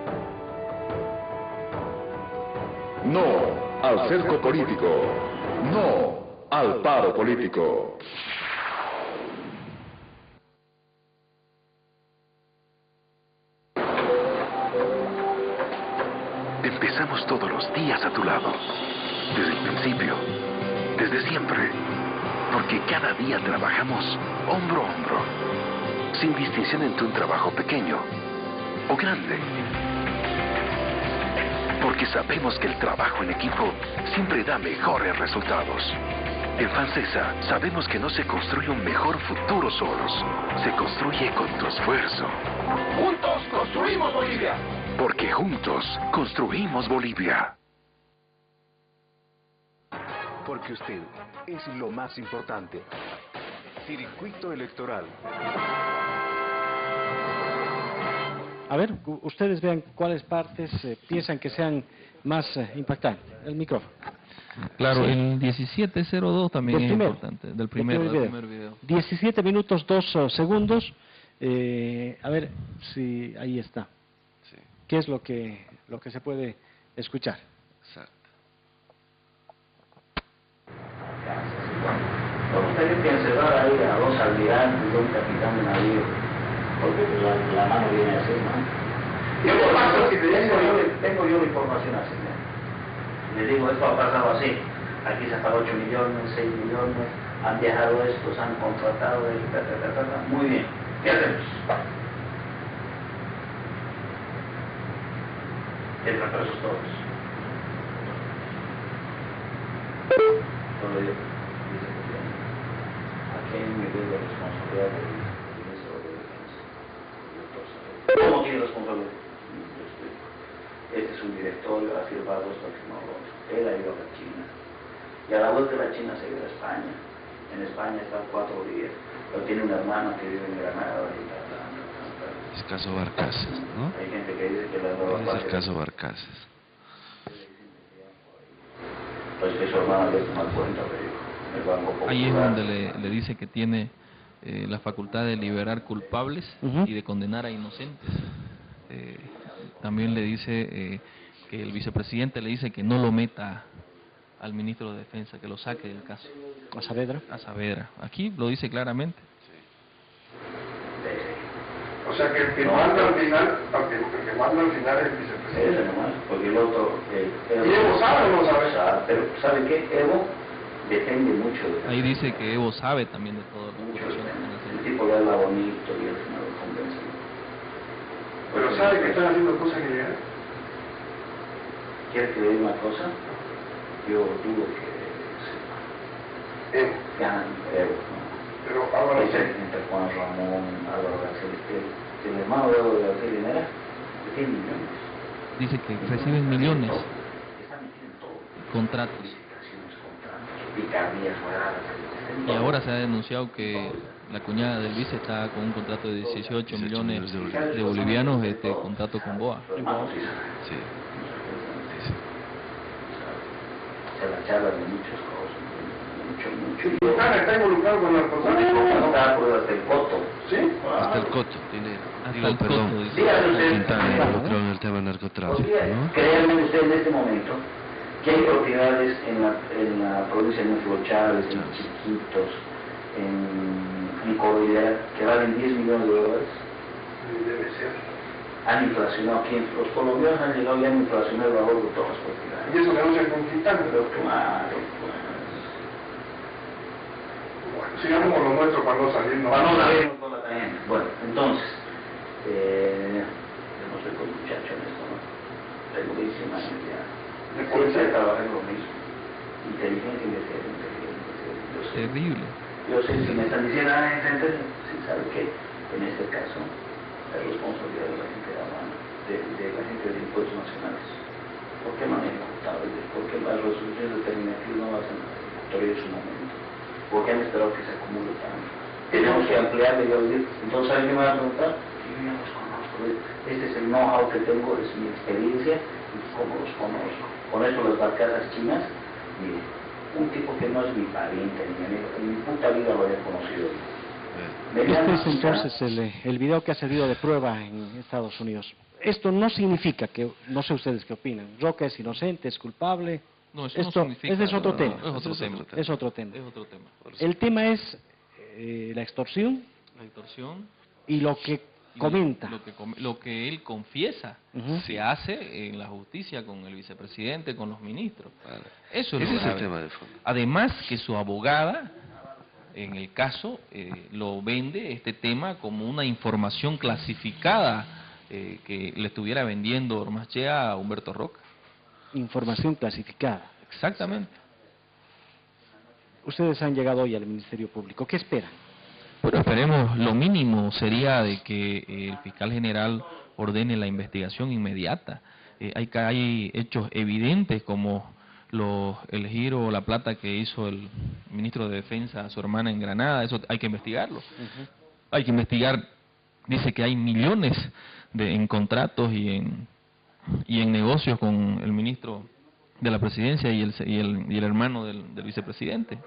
No al cerco político. No al paro político. Empezamos todos los días a tu lado, desde el principio, desde siempre, porque cada día trabajamos hombro a hombro, sin distinción entre un trabajo pequeño o grande, porque sabemos que el trabajo en equipo siempre da mejores resultados. En Fancesa sabemos que no se construye un mejor futuro solos, se construye con tu esfuerzo. Juntos construimos Bolivia. Porque juntos construimos Bolivia. Porque usted es lo más importante. Circuito Electoral. A ver, ustedes vean cuáles partes piensan que sean más impactantes. El micrófono. Claro, Sí. el 1702 también Del es primero. importante. Del primer video. 17 minutos 2 segundos. A ver si ahí está. ¿Qué es lo que se puede escuchar? Bueno, usted piensa llevar ahí a dos almirantes y un capitán de navío, porque pues, la mano viene así, ¿no? Yo paso, si tengo yo la información así, ¿no? Le digo, esto ha pasado así, aquí se ha pagado 8 millones, 6 millones, han viajado estos, han contratado, muy bien, ¿qué hacemos? Entran presos todos. Todo ello. ¿A quién me dio la responsabilidad del ministro de Defensa? ¿Cómo tiene responsabilidad? Este es un directorio, ha firmado esto, ha firmado lo otro. Él ha ido a la China. Y a la vuelta de la China se ha ido a España. En España está 4 días. Pero tiene una hermana que vive en Granada y tal. Es caso Barcasas, ¿no? Hay gente que dice que la nueva Es el caso Barcasas. Pues que su hermana le toma cuenta, el Banco Popular. Ahí es donde le dice que tiene la facultad de liberar culpables y de condenar a inocentes. También le dice que el vicepresidente le dice que no lo meta al ministro de Defensa, que lo saque del caso. ¿A Saavedra? A Saavedra. Aquí lo dice claramente. O sea que el que manda al final, el que manda al final es el vicepresidente. Ese nomás, porque el otro... ¿Y Evo sabe o no sabe? Pero ¿sabe qué? Evo depende mucho de... Ahí dice que Evo sabe también de todo. El tipo le habla bonito y el no lo convence. Pero sabe que están haciendo cosas ilegales. ¿Quiere que le diga una cosa? Yo dudo que Evo. ganan Evo, ¿no? Pero Álvaro entre Juan Ramón, Álvaro García, el hermano de Álvaro García Linera, tiene millones. Dice que reciben millones. Contratos. Y ahora se ha denunciado que la cuñada del vice está con un contrato de 18 millones de bolivianos, contrato con BOA. Sí. Se la charla de muchas cosas, mucho. Está involucrado con el narcotráfico. Está por hasta el coto. ¿Sí? Hasta el coto tiene. Hasta el perdón. coto, dice. Quintana involucrado en el tema del narcotráfico, ¿no? Créanme usted en este momento que hay propiedades en la provincia de Nuevo Chávez, en Chiquitos, en Cordillera, que valen 10 millones de dólares. Debe ser. Han inflacionado aquí, los colombianos han llegado ya a inflacionar el valor de todas las propiedades. Y eso denuncia con Quintana. Pero claro, pues. Bueno. sigamos con lo nuestro para no salirnos. Para no salirnos con la tangente. Bueno, entonces, yo no soy con muchacho en esto, ¿no? Tengo 19 años ya. Me comencé a trabajar en lo mismo. Inteligente, inteligente. Terrible. Yo sé, si me están diciendo, gente, si sabe que en este caso la responsabilidad de la gente de la mano, de la gente de impuestos nacionales. ¿Por qué no han ejecutado? ¿Por qué las resoluciones determinativas no hacen autoridad en su momento? ¿Por qué han esperado que se acumule tanto? Tenemos que ampliar, entonces ¿saben qué me van a preguntar? Yo ya los conozco, este es el know-how que tengo, es mi experiencia y cómo los conozco. Con eso las barcazas chinas, mire, un tipo que no es mi pariente ni mi amigo, en mi puta vida lo había conocido. Este es entonces el video que ha servido de prueba en Estados Unidos. Esto no significa que, no sé ustedes qué opinan, Roca es inocente, es culpable. No, eso no significa. Ese es otro tema. Es otro tema. Es otro tema. Es otro tema. El tema es la extorsión. La extorsión. Y lo que comenta. Lo que él confiesa se hace en la justicia con el vicepresidente, con los ministros. Vale. Eso es Ese lo es el grave. tema de fondo. Además que su abogada, en el caso, lo vende este tema como una información clasificada que le estuviera vendiendo Ormachea a Humberto Roca. Información clasificada. Exactamente. Ustedes han llegado hoy al Ministerio Público. ¿Qué esperan? Bueno, esperemos, lo mínimo sería de que el fiscal general ordene la investigación inmediata. Hay hechos evidentes como el giro o la plata que hizo el ministro de Defensa a su hermana en Granada, eso hay que investigarlo. Hay que investigar, dice que hay millones en contratos y en negocios con el ministro de la presidencia y el hermano del vicepresidente.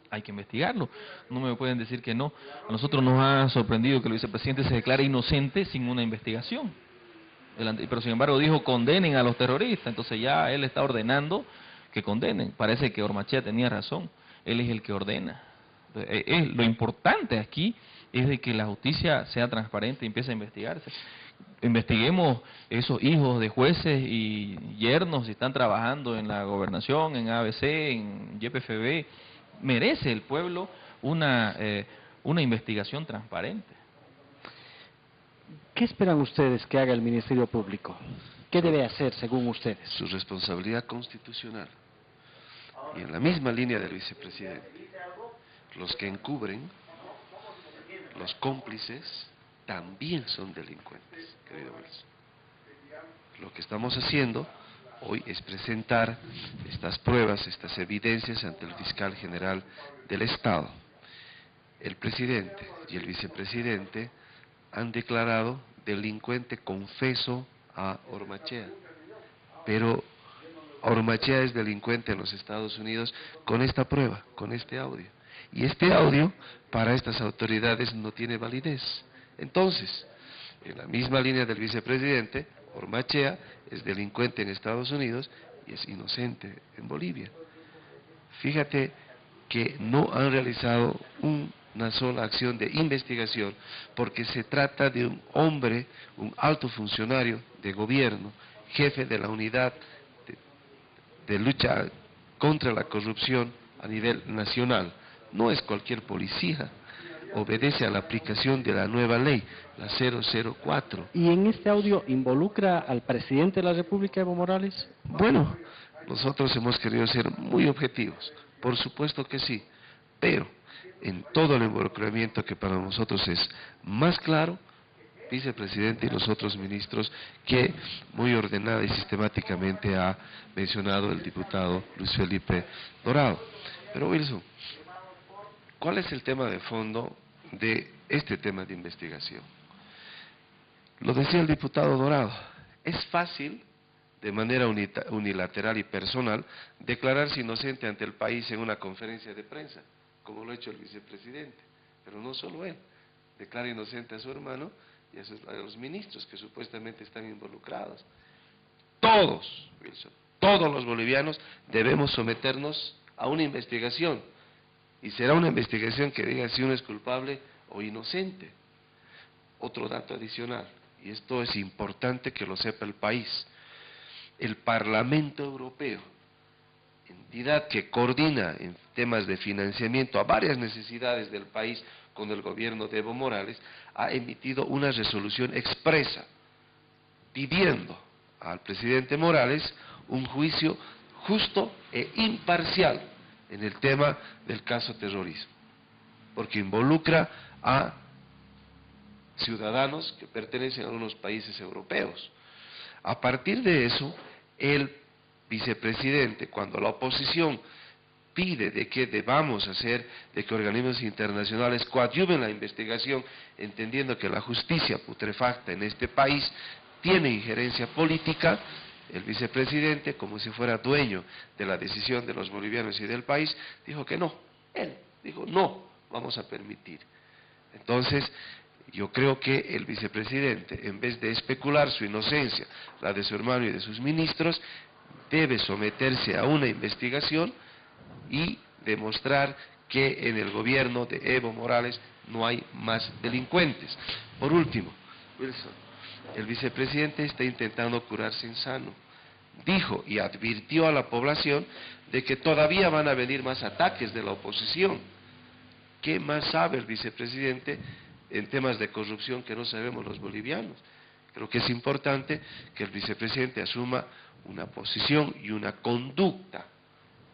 Hay que investigarlo. No me pueden decir que no. A nosotros nos ha sorprendido que el vicepresidente se declare inocente sin una investigación. Pero sin embargo dijo condenen a los terroristas. Entonces ya él está ordenando que condenen. Parece que Ormachea tenía razón. Él es el que ordena. Lo importante aquí es de que la justicia sea transparente y empiece a investigarse. Investiguemos esos hijos de jueces y yernos si están trabajando en la gobernación, en ABC, en YPFB. Merece el pueblo una investigación transparente. ¿Qué esperan ustedes que haga el Ministerio Público? ¿Qué debe hacer según ustedes? Su responsabilidad constitucional. Y en la misma línea del vicepresidente, los que encubren, los cómplices, también son delincuentes, querido Wilson. Lo que estamos haciendo hoy es presentar estas pruebas, estas evidencias ante el fiscal general del Estado. El presidente y el vicepresidente han declarado delincuente confeso a Ormachea, pero Ormachea es delincuente en los Estados Unidos con esta prueba, con este audio. Y este audio para estas autoridades no tiene validez. Entonces, en la misma línea del vicepresidente, Ormachea es delincuente en Estados Unidos y es inocente en Bolivia. Fíjate que no han realizado una sola acción de investigación porque se trata de un hombre, un alto funcionario de gobierno, jefe de la unidad de lucha contra la corrupción a nivel nacional. No es cualquier policía, obedece a la aplicación de la nueva ley, la 004. ¿Y en este audio involucra al presidente de la República, Evo Morales? Bueno, nosotros hemos querido ser muy objetivos, por supuesto que sí, pero en todo el involucramiento que para nosotros es más claro, vicepresidente y los otros ministros que muy ordenada y sistemáticamente ha mencionado el diputado Luis Felipe Dorado. Pero Wilson, ¿cuál es el tema de fondo de este tema de investigación? Lo decía el diputado Dorado, es fácil, de manera unilateral y personal, declararse inocente ante el país en una conferencia de prensa, como lo ha hecho el vicepresidente, pero no solo él, declara inocente a su hermano y a los ministros que supuestamente están involucrados. Todos, Wilson, todos los bolivianos debemos someternos a una investigación, y será una investigación que diga si uno es culpable o inocente. Otro dato adicional, y esto es importante que lo sepa el país, el Parlamento Europeo entidad que coordina en temas de financiamiento a varias necesidades del país con el gobierno de Evo Morales, ha emitido una resolución expresa pidiendo al presidente Morales un juicio justo e imparcial en el tema del caso terrorismo, porque involucra a ciudadanos que pertenecen a algunos países europeos. A partir de eso, el vicepresidente, cuando la oposición pide de que debamos hacer, de que organismos internacionales coadyuven la investigación, entendiendo que la justicia putrefacta en este país tiene injerencia política, el vicepresidente, como si fuera dueño de la decisión de los bolivianos y del país, dijo que no. Él dijo, no vamos a permitir. Entonces, yo creo que el vicepresidente, en vez de especular su inocencia, la de su hermano y de sus ministros, debe someterse a una investigación y demostrar que en el gobierno de Evo Morales no hay más delincuentes. Por último, Wilson, el vicepresidente está intentando curarse insano. Dijo y advirtió a la población de que todavía van a venir más ataques de la oposición. ¿Qué más sabe el vicepresidente en temas de corrupción que no sabemos los bolivianos? Creo que es importante que el vicepresidente asuma una posición y una conducta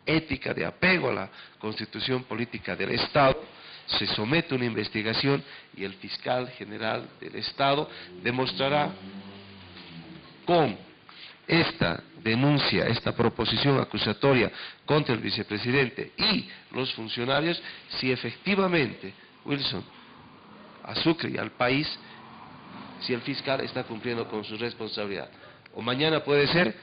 ética de apego a la Constitución Política del Estado, se somete a una investigación y el fiscal general del Estado demostrará con esta denuncia, esta proposición acusatoria contra el vicepresidente y los funcionarios, si efectivamente, Wilson, a Sucre y al país, si el fiscal está cumpliendo con su responsabilidad. O mañana puede ser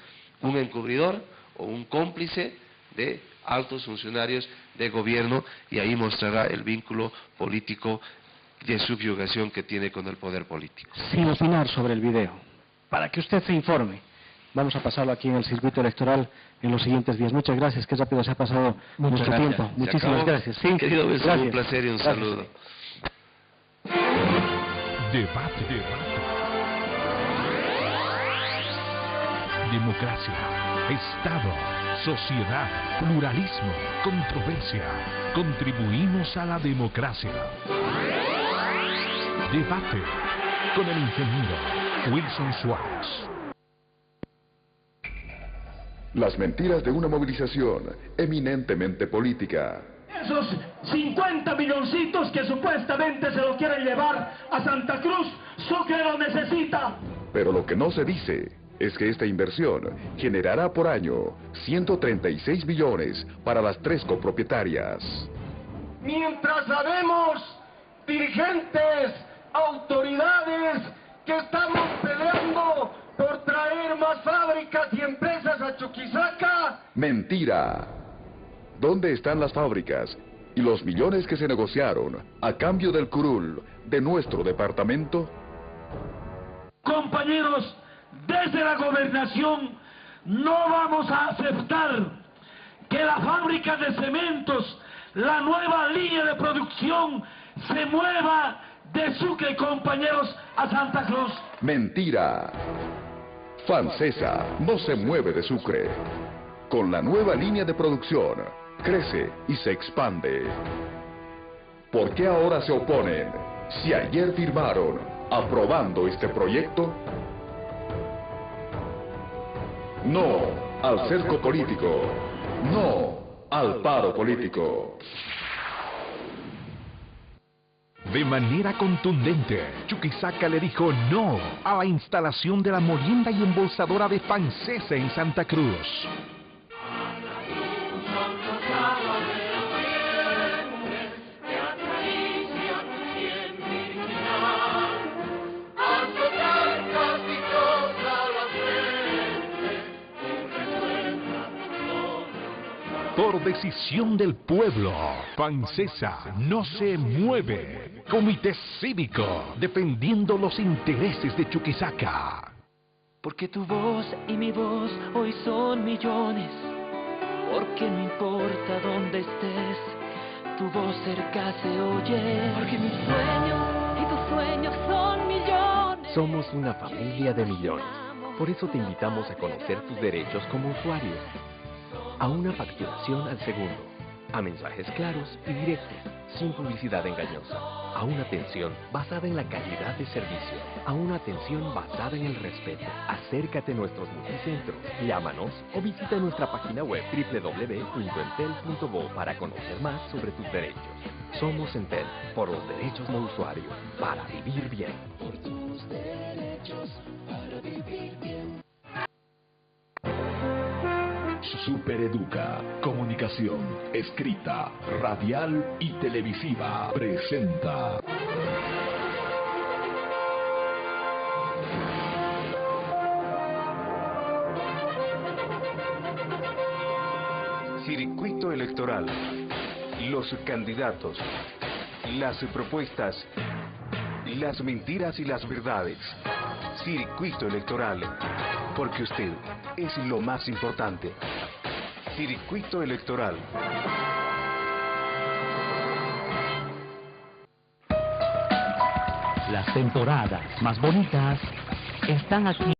un encubridor o un cómplice de altos funcionarios de gobierno, y ahí mostrará el vínculo político de subyugación que tiene con el poder político. Sin opinar sobre el video, para que usted se informe, vamos a pasarlo aquí en el circuito electoral en los siguientes días. Muchas gracias, qué rápido se ha pasado nuestro tiempo. Muchísimas gracias. Sí, querido Wilson, gracias. Un placer y un saludo. Debate. Democracia, Estado, sociedad, pluralismo, controversia. Contribuimos a la democracia. Debate con el ingeniero Wilson Suárez. Las mentiras de una movilización eminentemente política. Esos 50 milloncitos que supuestamente se lo quieren llevar a Santa Cruz, Sucre lo necesita. Pero lo que no se dice es que esta inversión generará por año 136 millones para las 3 copropietarias. Mientras sabemos, dirigentes, autoridades, que estamos peleando por traer más fábricas y empresas a Chuquisaca. Mentira. ¿Dónde están las fábricas y los millones que se negociaron a cambio del curul de nuestro departamento? Compañeros, desde la gobernación no vamos a aceptar que la fábrica de cementos, la nueva línea de producción, se mueva de Sucre, compañeros, a Santa Cruz. Mentira. Fancesa no se mueve de Sucre. Con la nueva línea de producción, crece y se expande. ¿Por qué ahora se oponen si ayer firmaron aprobando este proyecto? No al cerco político. No al paro político. De manera contundente, Chuquisaca le dijo no a la instalación de la molienda y embolsadora de Fancesa en Santa Cruz. Por decisión del pueblo, Fancesa no se mueve. Comité Cívico, defendiendo los intereses de Chuquisaca. Porque tu voz y mi voz hoy son millones. Porque no importa dónde estés, tu voz cerca se oye. Porque mis sueños y tus sueños son millones. Somos una familia de millones. Por eso te invitamos a conocer tus derechos como usuario. a una facturación al segundo, a mensajes claros y directos, sin publicidad engañosa, a una atención basada en la calidad de servicio, a una atención basada en el respeto. Acércate a nuestros multicentros, llámanos o visita nuestra página web www.entel.bo para conocer más sobre tus derechos. Somos Entel, por los derechos del usuario, para vivir bien. Por tus derechos, para vivir bien. Supereduca, comunicación, escrita, radial y televisiva, presenta Circuito electoral. Los candidatos, las propuestas, las mentiras y las verdades. Circuito electoral, porque usted es lo más importante. Circuito electoral. Las temporadas más bonitas están aquí.